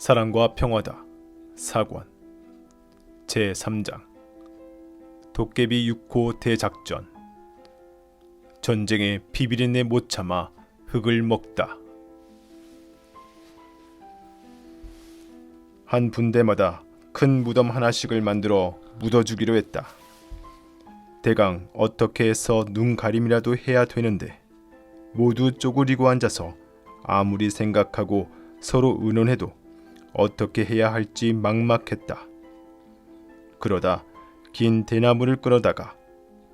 사랑과 평화다. 사권 제3장 도깨비 6호 대작전. 전쟁에 비비린내 못 참아 흙을 먹다. 한 분대마다 큰 무덤 하나씩을 만들어 묻어주기로 했다. 대강 어떻게 해서 눈 가림이라도 해야 되는데 모두 쪼그리고 앉아서 아무리 생각하고 서로 의논해도 어떻게 해야 할지 막막했다. 그러다 긴 대나무를 끌어다가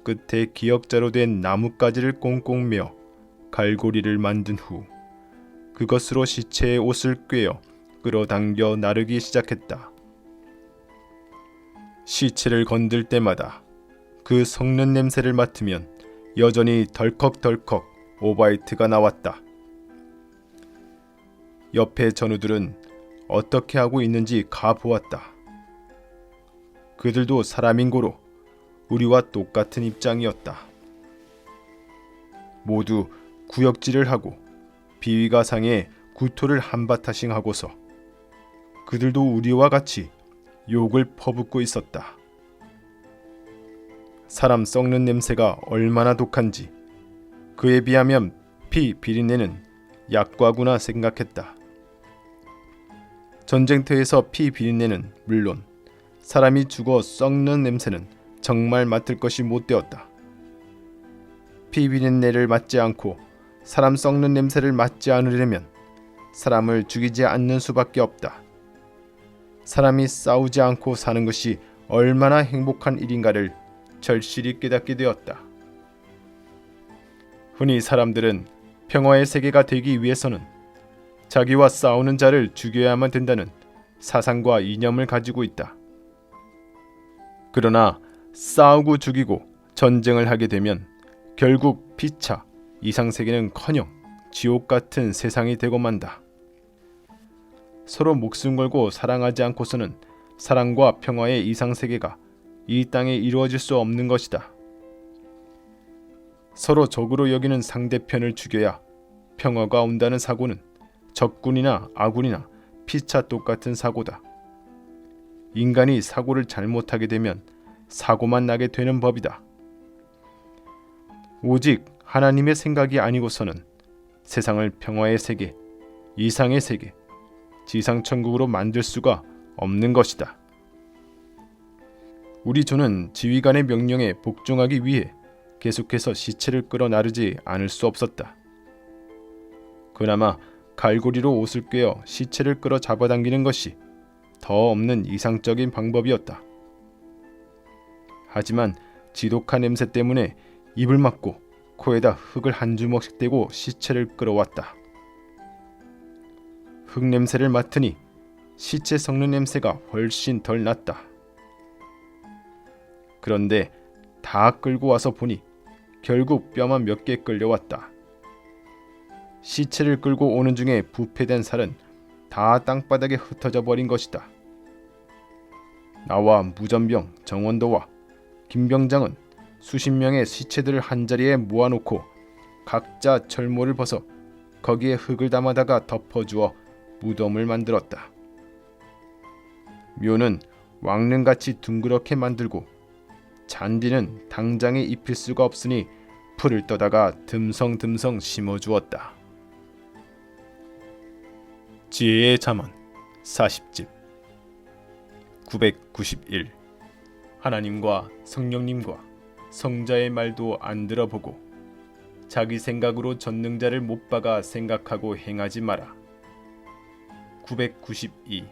끝에 기역자로 된 나뭇가지를 꽁꽁 메어 갈고리를 만든 후 그것으로 시체의 옷을 꿰어 끌어당겨 나르기 시작했다. 시체를 건들 때마다 그 썩는 냄새를 맡으면 여전히 덜컥덜컥 오바이트가 나왔다. 옆에 전우들은 어떻게 하고 있는지 가보았다. 그들도 사람인고로 우리와 똑같은 입장이었다. 모두 구역질을 하고 비위가 상해 구토를 한바타싱 하고서 그들도 우리와 같이 욕을 퍼붓고 있었다. 사람 썩는 냄새가 얼마나 독한지 그에 비하면 피 비린내는 약과구나 생각했다. 전쟁터에서 피 비린내는 물론 사람이 죽어 썩는 냄새는 정말 맡을 것이 못 되었다. 피 비린내를 맡지 않고 사람 썩는 냄새를 맡지 않으려면 사람을 죽이지 않는 수밖에 없다. 사람이 싸우지 않고 사는 것이 얼마나 행복한 일인가를 절실히 깨닫게 되었다. 흔히 사람들은 평화의 세계가 되기 위해서는 자기와 싸우는 자를 죽여야만 된다는 사상과 이념을 가지고 있다. 그러나 싸우고 죽이고 전쟁을 하게 되면 결국 피차 이상세계는커녕 지옥 같은 세상이 되고 만다. 서로 목숨 걸고 사랑하지 않고서는 사랑과 평화의 이상세계가 이 땅에 이루어질 수 없는 것이다. 서로 적으로 여기는 상대편을 죽여야 평화가 온다는 사고는 적군이나 아군이나 피차 똑같은 사고다. 인간이 사고를 잘못하게 되면 사고만 나게 되는 법이다. 오직 하나님의 생각이 아니고서는 세상을 평화의 세계, 이상의 세계, 지상천국으로 만들 수가 없는 것이다. 우리 조는 지휘관의 명령에 복종하기 위해 계속해서 시체를 끌어 나르지 않을 수 없었다. 그나마 갈고리로 옷을 꿰어 시체를 끌어 잡아당기는 것이 더 없는 이상적인 방법이었다. 하지만 지독한 냄새 때문에 입을 막고 코에다 흙을 한 주먹씩 대고 시체를 끌어왔다. 흙 냄새를 맡으니 시체 썩는 냄새가 훨씬 덜 났다. 그런데 다 끌고 와서 보니 결국 뼈만 몇 개 끌려왔다. 시체를 끌고 오는 중에 부패된 살은 다 땅바닥에 흩어져 버린 것이다. 나와 무전병 정원도와 김병장은 수십 명의 시체들을 한자리에 모아놓고 각자 철모를 벗어 거기에 흙을 담아다가 덮어주어 무덤을 만들었다. 묘는 왕릉같이 둥그렇게 만들고 잔디는 당장에 입힐 수가 없으니 풀을 떠다가 듬성듬성 심어주었다. 지혜의 잠언 40집 991. 하나님과 성령님과 성자의 말도 안 들어보고 자기 생각으로 전능자를 못 박아 생각하고 행하지 마라. 992.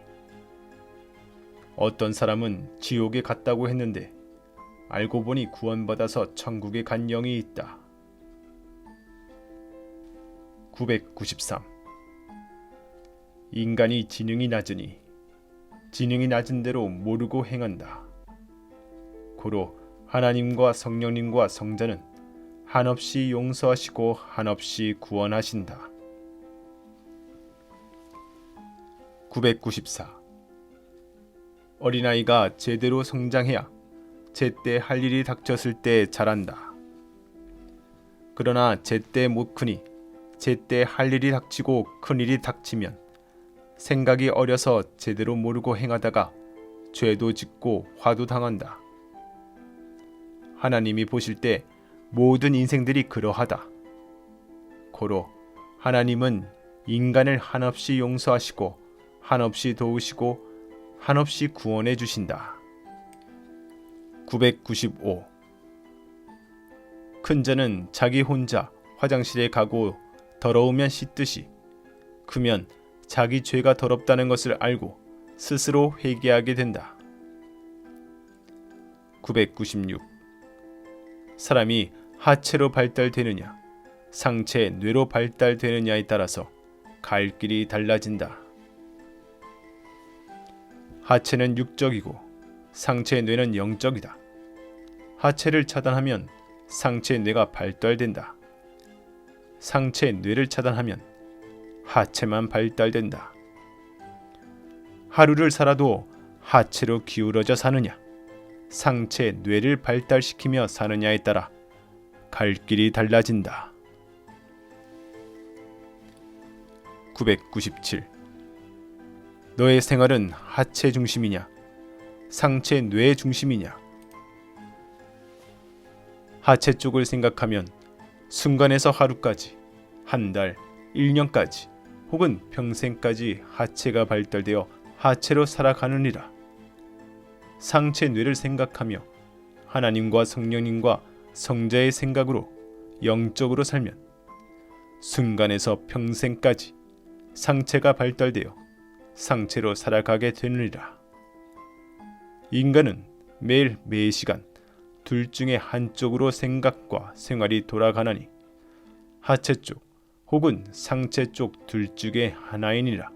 어떤 사람은 지옥에 갔다고 했는데 알고 보니 구원받아서 천국에 간 영이 있다. 993. 인간이 지능이 낮으니 지능이 낮은 대로 모르고 행한다. 고로 하나님과 성령님과 성자는 한없이 용서하시고 한없이 구원하신다. 994. 어린아이가 제대로 성장해야 제때 할 일이 닥쳤을 때 자란다. 그러나 제때 못 크니 제때 할 일이 닥치고 큰 일이 닥치면 생각이 어려서 제대로 모르고 행하다가 죄도 짓고 화도 당한다. 하나님이 보실 때 모든 인생들이 그러하다. 고로 하나님은 인간을 한없이 용서하시고 한없이 도우시고 한없이 구원해 주신다. 995. 큰 자는 자기 혼자 화장실에 가고 더러우면 씻듯이 크면 자기 죄가 더럽다는 것을 알고 스스로 회개하게 된다. 996. 사람이 하체로 발달되느냐 상체 뇌로 발달되느냐에 따라서 갈 길이 달라진다. 하체는 육적이고 상체 뇌는 영적이다. 하체를 차단하면 상체 뇌가 발달된다. 상체 뇌를 차단하면 하체만 발달된다. 하루를 살아도 하체로 기울어져 사느냐 상체 뇌를 발달시키며 사느냐에 따라 갈 길이 달라진다. 997. 너의 생활은 하체 중심이냐 상체 뇌 중심이냐? 하체 쪽을 생각하면 순간에서 하루까지, 한 달, 1년까지 혹은 평생까지 하체가 발달되어 하체로 살아가느니라. 상체 뇌를 생각하며 하나님과 성령님과 성자의 생각으로 영적으로 살면 순간에서 평생까지 상체가 발달되어 상체로 살아가게 되느니라. 인간은 매일 매시간 둘 중에 한쪽으로 생각과 생활이 돌아가나니 하체 쪽 혹은 상체 쪽 둘 중에 하나이니라.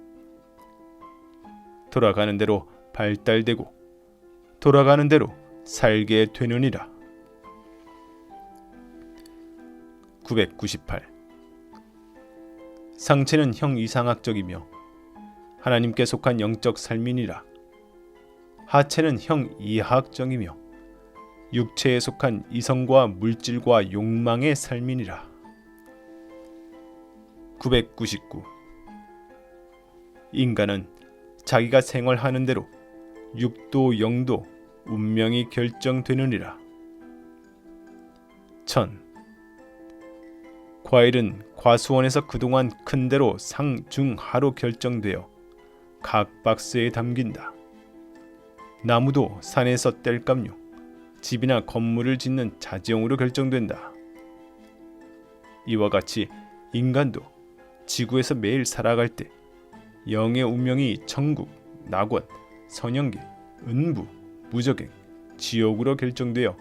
돌아가는 대로 발달되고 돌아가는 대로 살게 되느니라. 998. 상체는 형이상학적이며 하나님께 속한 영적 삶이니라. 하체는 형이하학적이며 육체에 속한 이성과 물질과 욕망의 삶이니라. 999. 인간은 자기가 생활하는 대로 육도 영도 운명이 결정되느니라. 1000. 과일은 과수원에서 그동안 큰 대로 상, 중, 하로 결정되어 각 박스에 담긴다. 나무도 산에서 땔감용, 집이나 건물을 짓는 자재용으로 결정된다. 이와 같이 인간도 지구에서 매일 살아갈 때 영의 운명이 천국, 낙원, 선영계, 은부, 무저갱, 지옥으로 결정되어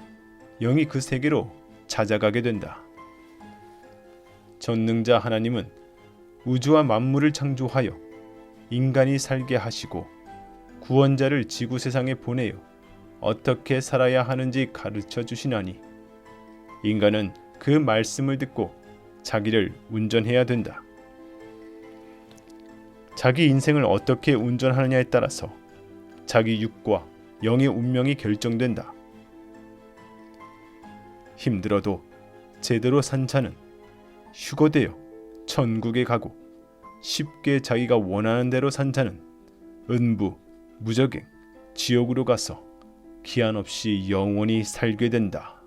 영이 그 세계로 찾아가게 된다. 전능자 하나님은 우주와 만물을 창조하여 인간이 살게 하시고 구원자를 지구 세상에 보내어 어떻게 살아야 하는지 가르쳐 주시나니 인간은 그 말씀을 듣고 자기를 운전해야 된다. 자기 인생을 어떻게 운전하느냐에 따라서 자기 육과 영의 운명이 결정된다. 힘들어도 제대로 산 자는 휴거되어 천국에 가고 쉽게 자기가 원하는 대로 산 자는 은부, 무저갱, 지옥으로 가서 기한 없이 영원히 살게 된다.